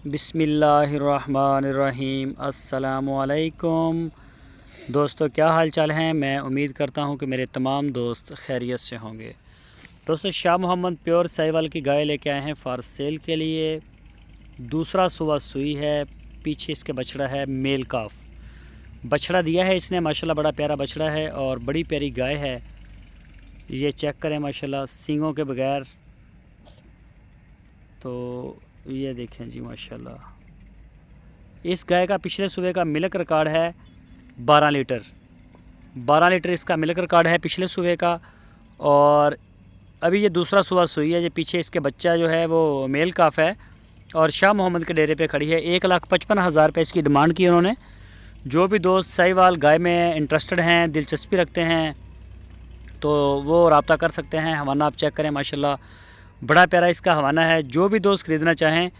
बिस्मिल्लाहिर्रहमानिर्रहीम। अस्सलामुअलैकुम दोस्तों, क्या हाल चाल हैं। मैं उम्मीद करता हूं कि मेरे तमाम दोस्त खैरियत से होंगे। दोस्तों, शाह मोहम्मद प्योर साहिवाल की गाय लेके आए हैं फॉर सेल के लिए। दूसरा सुबह सुई है, पीछे इसके बछड़ा है मेल काफ। बछड़ा दिया है इसने, माशाल्लाह बड़ा प्यारा बछड़ा है और बड़ी प्यारी गाय है। ये चेक करें माशाल्लाह सींगों के बगैर। तो ये देखें जी माशाल्लाह, इस गाय का पिछले सुबह का मिल्क रिकॉर्ड है 12 लीटर। 12 लीटर इसका मिल्क रिकॉर्ड है पिछले सुबह का। और अभी ये दूसरा सुबह सुई है। ये पीछे इसके बच्चा जो है वो मेल काफ है और शाह मोहम्मद के डेरे पे खड़ी है। 1,55,000 रुपये इसकी डिमांड की उन्होंने। जो भी दोस्त साहिवाल गाय में इंटरेस्टेड हैं, दिलचस्पी रखते हैं, तो वो रब्ता कर सकते हैं। हवाना आप चेक करें माशाल्लाह, बड़ा प्यारा इसका हवाना है। जो भी दोस्त ख़रीदना चाहें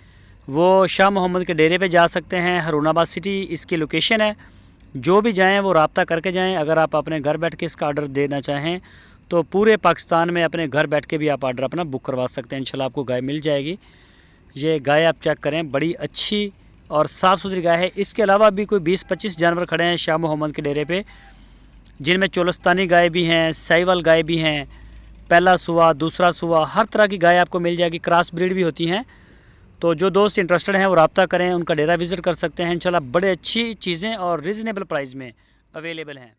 वो शाह मोहम्मद के डेरे पे जा सकते हैं। हारूनाबाद सिटी इसकी लोकेशन है। जो भी जाएं वो रब्ता करके जाएं। अगर आप अपने घर बैठ के इसका ऑर्डर देना चाहें तो पूरे पाकिस्तान में अपने घर बैठ के भी आप ऑर्डर अपना बुक करवा सकते हैं। इंशाल्लाह आपको गाय मिल जाएगी। ये गाय आप चेक करें, बड़ी अच्छी और साफ़ सुथरी गाय है। इसके अलावा भी कोई 20-25 जानवर खड़े हैं शाह मोहम्मद के डेरे पे, जिनमें चोलस्तानी गाय भी हैं, साहिवाल गाय भी हैं, पहला सुआ, दूसरा सुआ, हर तरह की गाय आपको मिल जाएगी। क्रॉस ब्रीड भी होती हैं। तो जो दोस्त इंटरेस्टेड हैं वो रब्ता करें, उनका डेरा विज़िट कर सकते हैं। इंशाल्लाह बड़े अच्छी चीज़ें और रिजनेबल प्राइस में अवेलेबल हैं।